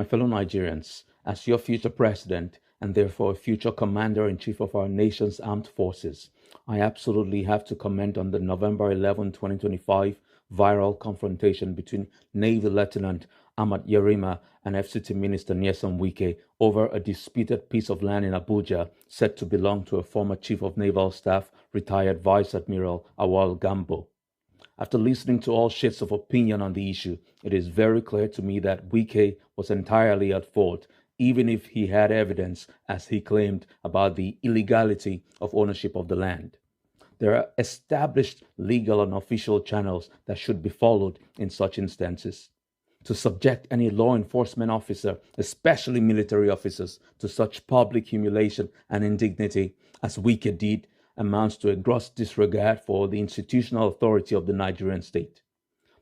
My fellow Nigerians, as your future president and therefore a future commander-in-chief of our nation's armed forces, I absolutely have to comment on the November 11, 2025 viral confrontation between Navy Lieutenant Ahmad Yerima and FCT Minister Wike over a disputed piece of land in Abuja said to belong to a former Chief of Naval Staff, retired Vice Admiral Awal Gambo. After listening to all shades of opinion on the issue, it is very clear to me that Wike was entirely at fault, even if he had evidence, as he claimed, about the illegality of ownership of the land. There are established legal and official channels that should be followed in such instances. To subject any law enforcement officer, especially military officers, to such public humiliation and indignity as Wike did amounts to a gross disregard for the institutional authority of the Nigerian state.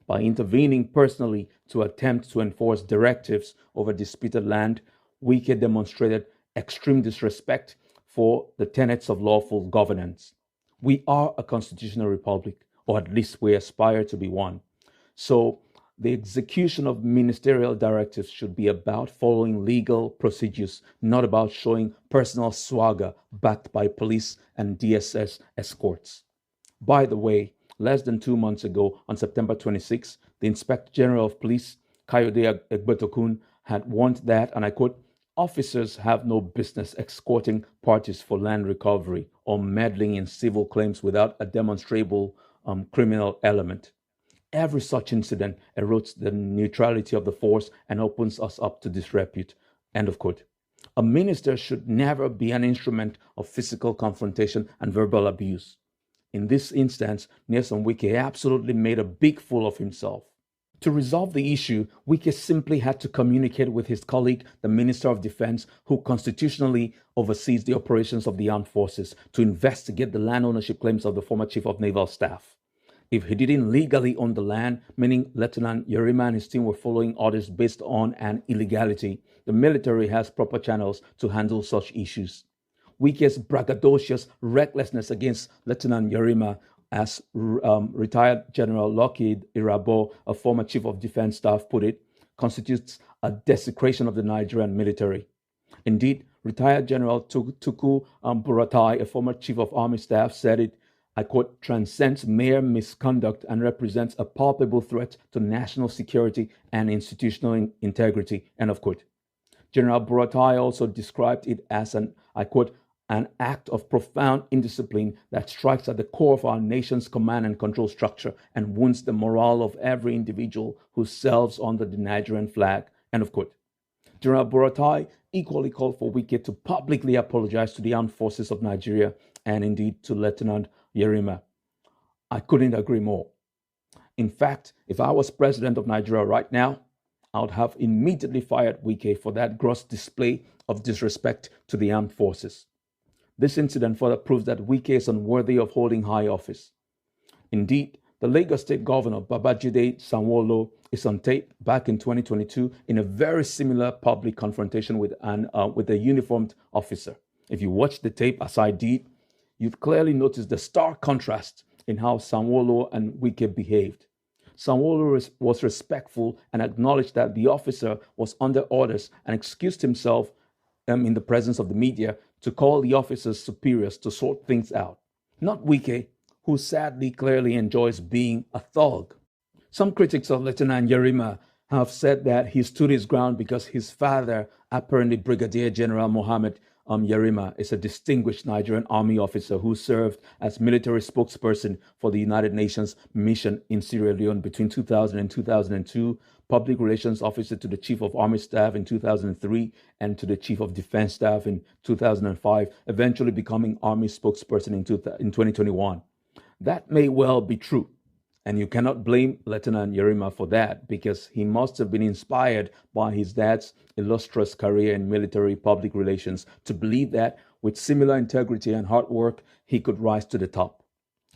By intervening personally to attempt to enforce directives over disputed land, Wike demonstrated extreme disrespect for the tenets of lawful governance. We are a constitutional republic, or at least we aspire to be one. So the execution of ministerial directives should be about following legal procedures, not about showing personal swagger backed by police and DSS escorts. By the way, less than 2 months ago, on September 26, the Inspector General of Police, Kayode Egbetokun, had warned that, and I quote, officers have no business escorting parties for land recovery or meddling in civil claims without a demonstrable criminal element. Every such incident erodes the neutrality of the force and opens us up to disrepute. End of quote. A minister should never be an instrument of physical confrontation and verbal abuse. In this instance, Nyesom Wike absolutely made a big fool of himself. To resolve the issue, Wike simply had to communicate with his colleague, the Minister of Defense, who constitutionally oversees the operations of the armed forces, to investigate the land ownership claims of the former Chief of Naval Staff. If he didn't legally own the land, meaning Lieutenant Yerima and his team were following orders based on an illegality, the military has proper channels to handle such issues. Wike's braggadocious recklessness against Lieutenant Yerima, as retired General Lockheed Irabo, a former Chief of Defense Staff, put it, constitutes a desecration of the Nigerian military. Indeed, retired General Tuku Buratai, a former Chief of Army Staff, said it, I quote, transcends mere misconduct and represents a palpable threat to national security and institutional integrity, end of quote. General Buratai also described it as I quote, an act of profound indiscipline that strikes at the core of our nation's command and control structure and wounds the morale of every individual who serves under the Nigerian flag, end of quote. General Buratai equally called for Wike to publicly apologize to the armed forces of Nigeria and indeed to Lieutenant Yerima. I couldn't agree more. In fact, if I was president of Nigeria right now, I would have immediately fired Wike for that gross display of disrespect to the armed forces. This incident further proves that Wike is unworthy of holding high office. Indeed, the Lagos State Governor Babajide Sanwo-Olu is on tape back in 2022 in a very similar public confrontation with a uniformed officer. If you watch the tape as I did, you'd clearly notice the stark contrast in how Sanwo-Olu and Wike behaved. Sanwo-Olu was respectful and acknowledged that the officer was under orders and excused himself in the presence of the media to call the officer's superiors to sort things out. Not Wike, who sadly clearly enjoys being a thug. Some critics of Lieutenant Yerima have said that he stood his ground because his father, apparently Brigadier General Mohammed Yerima, is a distinguished Nigerian army officer who served as military spokesperson for the United Nations mission in Sierra Leone between 2000 and 2002, public relations officer to the Chief of Army Staff in 2003, and to the Chief of Defense Staff in 2005, eventually becoming army spokesperson in 2021. That may well be true, and you cannot blame Lieutenant Yerima for that because he must have been inspired by his dad's illustrious career in military public relations to believe that with similar integrity and hard work, he could rise to the top.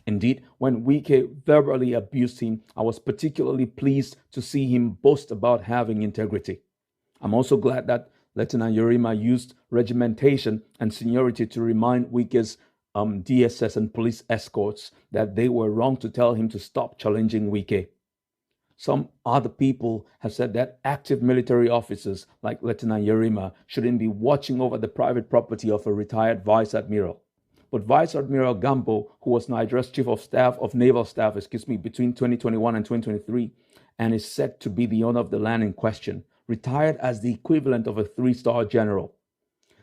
Indeed, when Wike verbally abused him, I was particularly pleased to see him boast about having integrity. I'm also glad that Lieutenant Yerima used regimentation and seniority to remind Wike's DSS and police escorts that they were wrong to tell him to stop challenging Wike. Some other people have said that active military officers like Lieutenant Yerima shouldn't be watching over the private property of a retired vice admiral. But Vice Admiral Gambo, who was Nigeria's Chief of Staff of Naval Staff, between 2021 and 2023, and is said to be the owner of the land in question, retired as the equivalent of a three-star general.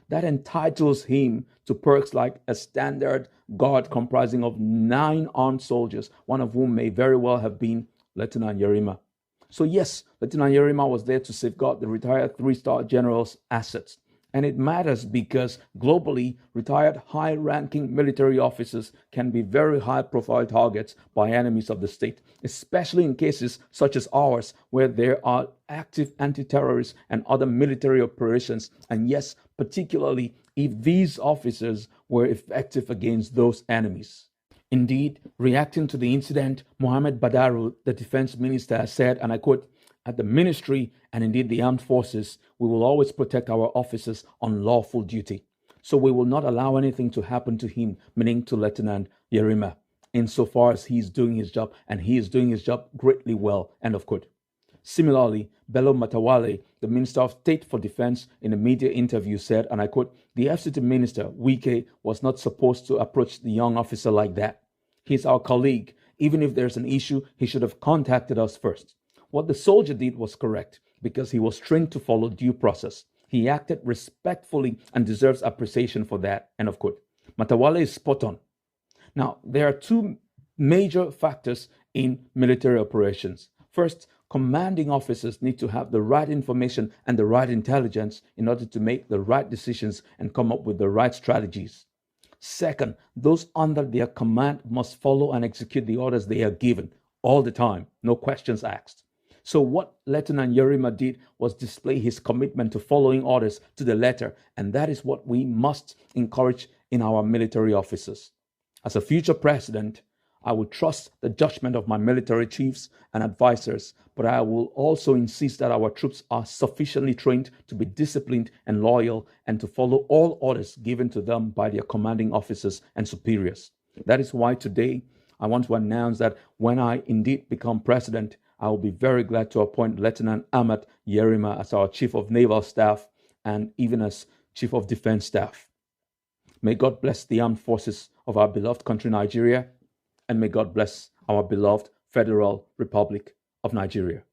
That entitles him to perks like a standard guard comprising of 9 armed soldiers, one of whom may very well have been Lieutenant Yerima. So yes, Lieutenant Yerima was there to safeguard the retired three-star general's assets. And it matters because globally, retired high-ranking military officers can be very high-profile targets by enemies of the state, especially in cases such as ours, where there are active anti-terrorist and other military operations, and yes, particularly if these officers were effective against those enemies. Indeed, reacting to the incident, Mohammed Badaru, the defense minister, said, and I quote, "At the ministry and indeed the armed forces, we will always protect our officers on lawful duty. So we will not allow anything to happen to him," meaning to Lieutenant Yerima, insofar as he is doing his job, and he is doing his job greatly well, end of quote. Similarly, Bello Matawale, the Minister of State for Defense, in a media interview said, and I quote, "The FCT Minister, Wike, was not supposed to approach the young officer like that. He's our colleague. Even if there's an issue, he should have contacted us first. What the soldier did was correct because he was trained to follow due process. He acted respectfully and deserves appreciation for that," end of quote. Matawale is spot on. Now, there are two major factors in military operations. First, commanding officers need to have the right information and the right intelligence in order to make the right decisions and come up with the right strategies. Second, those under their command must follow and execute the orders they are given all the time, no questions asked. So what Lieutenant Yerima did was display his commitment to following orders to the letter, and that is what we must encourage in our military officers. As a future president, I will trust the judgment of my military chiefs and advisors, but I will also insist that our troops are sufficiently trained to be disciplined and loyal and to follow all orders given to them by their commanding officers and superiors. That is why today I want to announce that when I indeed become president, I will be very glad to appoint Lieutenant Ahmad Yerima as our Chief of Naval Staff and even as Chief of Defense Staff. May God bless the armed forces of our beloved country, Nigeria, and may God bless our beloved Federal Republic of Nigeria.